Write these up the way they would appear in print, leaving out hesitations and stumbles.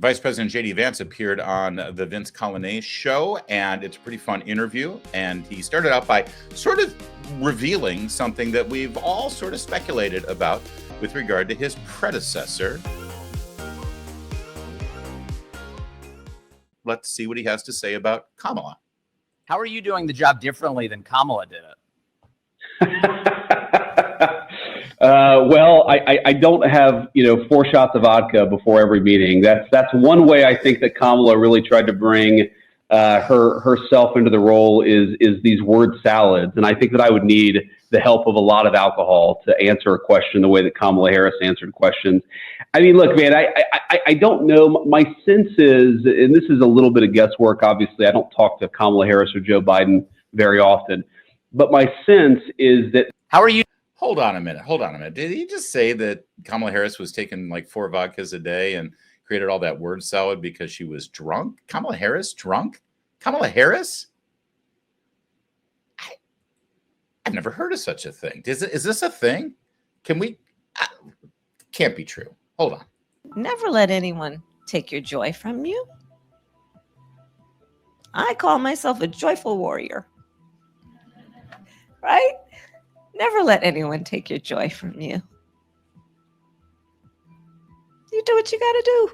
Vice President J.D. Vance appeared on the Vince Coglianese show, and it's a pretty fun interview. And he started out by sort of revealing something that we've all sort of speculated about with regard to his predecessor. Let's see what he has to say about Kamala. How are you doing the job differently than Kamala did it? Well, I don't have, 4 shots of vodka before every meeting. That's one way I think that Kamala really tried to bring herself into the role is these word salads. And I think that I would need the help of a lot of alcohol to answer a question the way that Kamala Harris answered questions. I mean, look, man, I don't know. My sense is, and this is a little bit of guesswork, obviously, I don't talk to Kamala Harris or Joe Biden very often, but my sense is that. How are you? Hold on a minute. Did he just say that Kamala Harris was taking like 4 vodkas a day and created all that word salad because she was drunk? Kamala Harris drunk? Kamala Harris? I've never heard of such a thing. Is this a thing? Can we? Can't be true. Hold on. Never let anyone take your joy from you. I call myself a joyful warrior. Right? Never let anyone take your joy from you. You do what you got to do.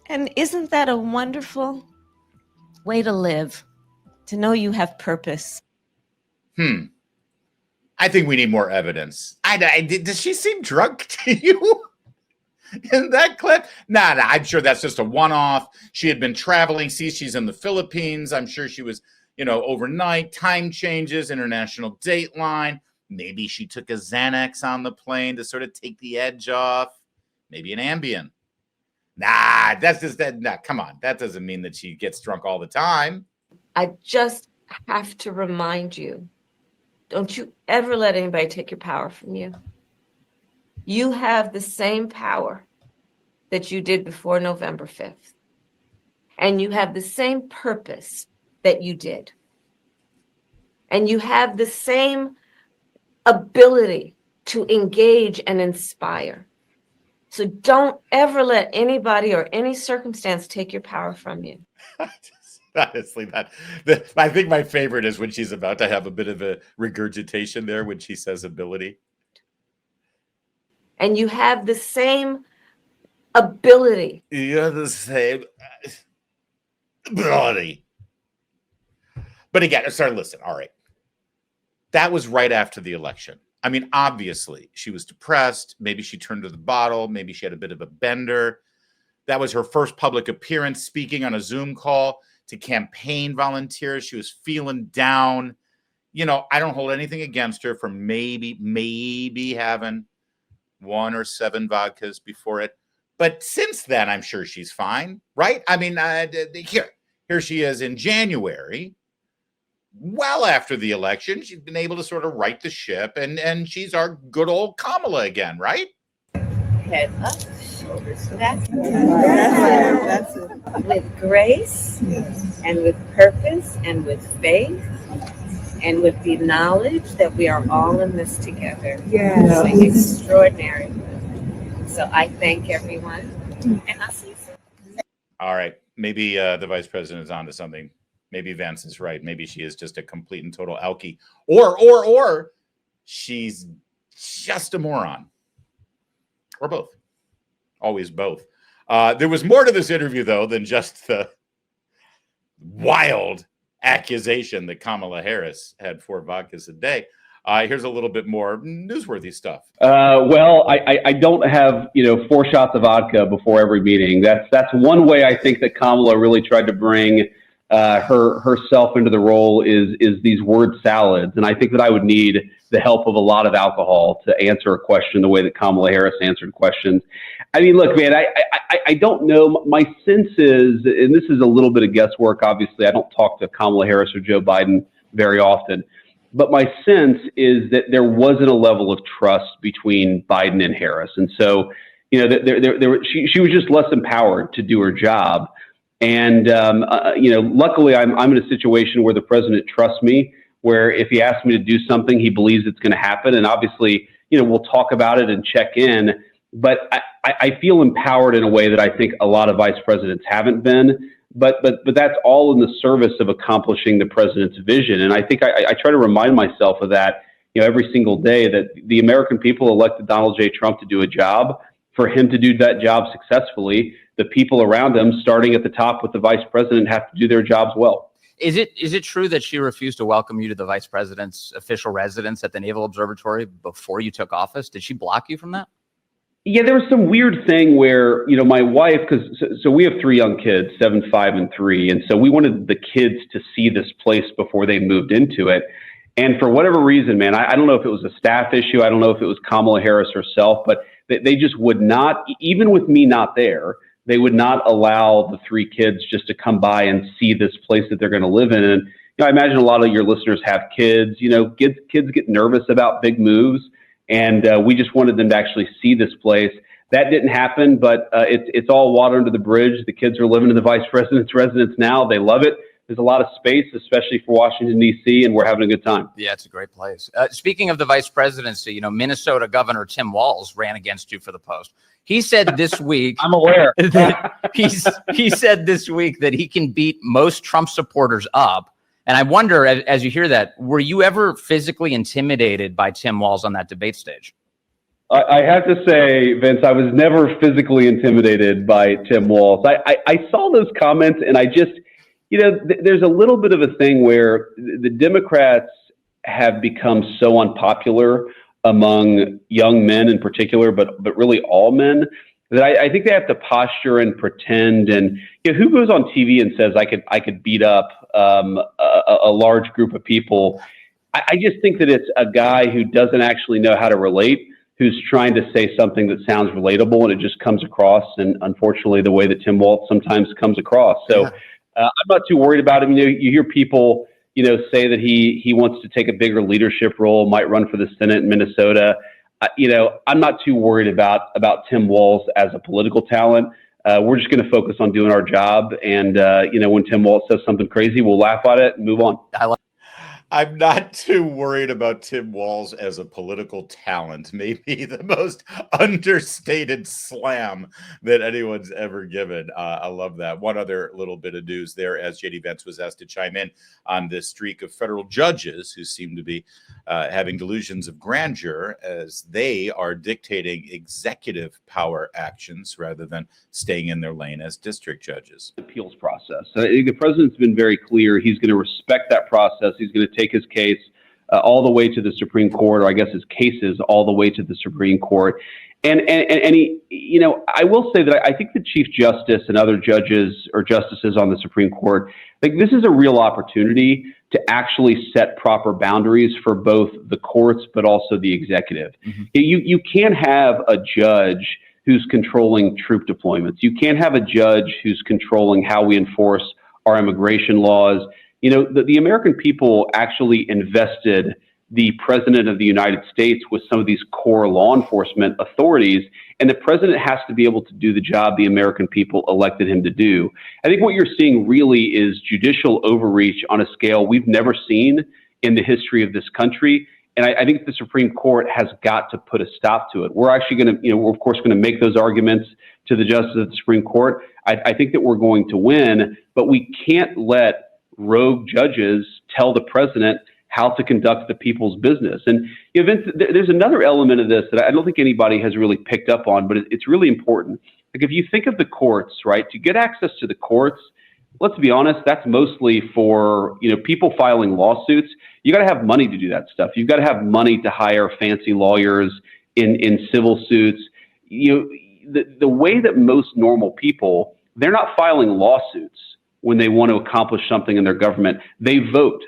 And isn't that a wonderful way to live? To know you have purpose. I think we need more evidence. Does she seem drunk to you in that clip? Nah, I'm sure that's just a one-off. She had been traveling. See, she's in the Philippines. I'm sure she was, overnight, time changes, international dateline. Maybe she took a Xanax on the plane to sort of take the edge off. Maybe an Ambien. Nah, that's just that. Nah, come on. That doesn't mean that she gets drunk all the time. I just have to remind you, don't you ever let anybody take your power from you. You have the same power that you did before November 5th. And you have the same purpose that you did. And you have the same ability to engage and inspire. So don't ever let anybody or any circumstance take your power from you. Honestly, I think my favorite is when she's about to have a bit of a regurgitation there when she says ability. And you have the same ability. You have the same ability. But again, sorry, listen, all right. That was right after the election. I mean, obviously, she was depressed. Maybe she turned to the bottle. Maybe she had a bit of a bender. That was her first public appearance speaking on a Zoom call to campaign volunteers. She was feeling down. I don't hold anything against her for maybe having 1 or 7 vodkas before it. But since then, I'm sure she's fine, right? I mean, here she is in January, well after the election. She's been able to sort of right the ship, and she's our good old Kamala again, right? Head up, shoulders back. That's it. With grace, yes. And with purpose, and with faith, and with the knowledge that we are all in this together. Yes. So extraordinary. So I thank everyone, and I'll see you soon. All right. Maybe the vice president is onto something. Maybe Vance is right. Maybe she is just a complete and total alkie. Or she's just a moron. Or both. Always both. There was more to this interview, though, than just the wild accusation that Kamala Harris had 4 vodkas a day. Here's a little bit more newsworthy stuff. Well, I don't have, 4 shots of vodka before every meeting. That's one way I think that Kamala really tried to bring herself into the role is these word salads. And I think that I would need the help of a lot of alcohol to answer a question the way that Kamala Harris answered questions. I mean, look, man, I don't know. My sense is, and this is a little bit of guesswork, obviously, I don't talk to Kamala Harris or Joe Biden very often, but my sense is that there wasn't a level of trust between Biden and Harris. And so, she was just less empowered to do her job. And, luckily I'm in a situation where the president trusts me, where if he asks me to do something, he believes it's going to happen. And obviously, we'll talk about it and check in. But I feel empowered in a way that I think a lot of vice presidents haven't been. But that's all in the service of accomplishing the president's vision. And I think I try to remind myself of that, every single day, that the American people elected Donald J. Trump to do a job. For him to do that job successfully, the people around him, starting at the top with the vice president, have to do their jobs well. Is it true that she refused to welcome you to the vice president's official residence at the Naval Observatory before you took office? Did she block you from that? Yeah, there was some weird thing where, my wife, so we have 3 young kids, 7, 5, and 3. And so we wanted the kids to see this place before they moved into it. And for whatever reason, man, I don't know if it was a staff issue. I don't know if it was Kamala Harris herself, but they just would not, even with me not there, they would not allow the 3 kids just to come by and see this place that they're going to live in. And I imagine a lot of your listeners have kids. Kids get nervous about big moves. And we just wanted them to actually see this place. That didn't happen, but it's all water under the bridge. The kids are living in the vice president's residence now. They love it. There's a lot of space, especially for Washington, D.C., and we're having a good time. Yeah, it's a great place. Speaking of the vice presidency, Minnesota Governor Tim Walz ran against you for the post. He said this week, I'm aware. he said this week that he can beat most Trump supporters up. And I wonder, as you hear that, were you ever physically intimidated by Tim Walz on that debate stage? I have to say, Vince, I was never physically intimidated by Tim Walz. I saw those comments, and I just, there's a little bit of a thing where the Democrats have become so unpopular among young men in particular, but really all men, that I think they have to posture and pretend. And who goes on TV and says I could beat up a large group of people? I just think that it's a guy who doesn't actually know how to relate, who's trying to say something that sounds relatable, and it just comes across. And unfortunately, the way that Tim Walz sometimes comes across. So I'm not too worried about him. You hear people, say that he wants to take a bigger leadership role, might run for the Senate in Minnesota. I'm not too worried about Tim Walz as a political talent. We're just going to focus on doing our job. And, when Tim Walz says something crazy, we'll laugh at it and move on. I'm not too worried about Tim Walz as a political talent. Maybe the most understated slam that anyone's ever given. I love that. One other little bit of news there, as JD Vance was asked to chime in on this streak of federal judges who seem to be having delusions of grandeur as they are dictating executive power actions rather than staying in their lane as district judges. Appeals process. The president's been very clear. He's going to respect that process. He's going to take his case all the way to the Supreme Court, or I guess his cases all the way to the Supreme Court. And he, I will say that I think the Chief Justice and other judges or justices on the Supreme Court, this is a real opportunity to actually set proper boundaries for both the courts, but also the executive. Mm-hmm. You can't have a judge who's controlling troop deployments. You can't have a judge who's controlling how we enforce our immigration laws. The American people actually invested the president of the United States with some of these core law enforcement authorities, and the president has to be able to do the job the American people elected him to do. I think what you're seeing really is judicial overreach on a scale we've never seen in the history of this country. And I think the Supreme Court has got to put a stop to it. We're actually going to, we're of course going to make those arguments to the justice of the Supreme Court. I think that we're going to win, but we can't let rogue judges tell the president how to conduct the people's business. And Vince, there's another element of this that I don't think anybody has really picked up on, but it's really important. If you think of the courts, right, to get access to the courts, let's be honest, that's mostly for, people filing lawsuits. You got to have money to do that stuff. You've got to have money to hire fancy lawyers in civil suits. The way that most normal people, they're not filing lawsuits when they want to accomplish something in their government. They vote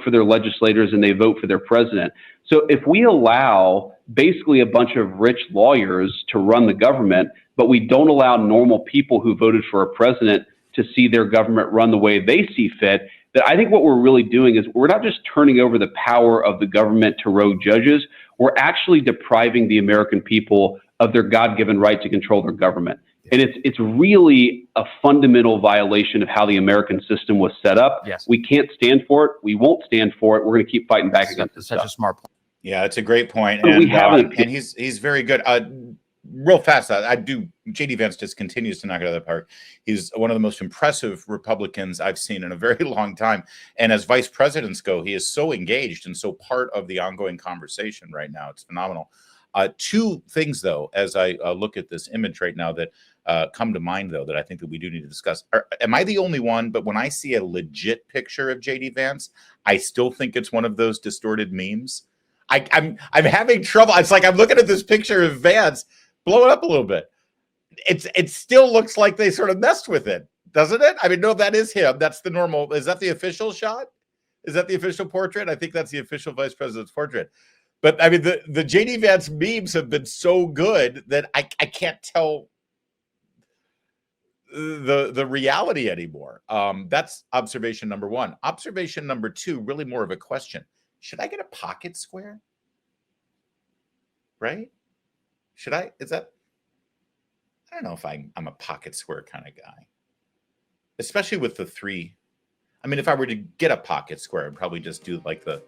for their legislators, and they vote for their president. So if we allow basically a bunch of rich lawyers to run the government, but we don't allow normal people who voted for a president to see their government run the way they see fit, that I think what we're really doing is we're not just turning over the power of the government to rogue judges, we're actually depriving the American people of their God-given right to control their government. And it's really a fundamental violation of how the American system was set up. Yes. We can't stand for it. We won't stand for it. We're going to keep fighting back against it. Such a smart point. Yeah, it's a great point. But and we haven't. And he's very good. real fast, I do. JD Vance just continues to knock it out of the park. He's one of the most impressive Republicans I've seen in a very long time. And as vice presidents go, he is so engaged and so part of the ongoing conversation right now. It's phenomenal. Two things, though, as I look at this image right now that come to mind, though, that I think that we do need to discuss. Am I the only one? But when I see a legit picture of JD Vance, I still think it's one of those distorted memes. I'm having trouble. It's like I'm looking at this picture of Vance. Blow it up a little bit. It still looks like they sort of messed with it, doesn't it? I mean, no, that is him. That's the normal. Is that the official shot? Is that the official portrait? I think that's the official vice president's portrait. But I mean, the JD Vance memes have been so good that I can't tell the reality anymore. That's observation number one. Observation number two, really more of a question. Should I get a pocket square? Right? Should I? Is that? I don't know if I'm a pocket square kind of guy, especially with the three. I mean, if I were to get a pocket square, I'd probably just do like the,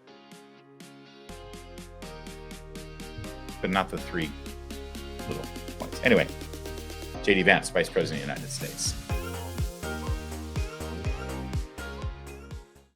but not the three little points. Anyway, JD Vance, Vice President of the United States.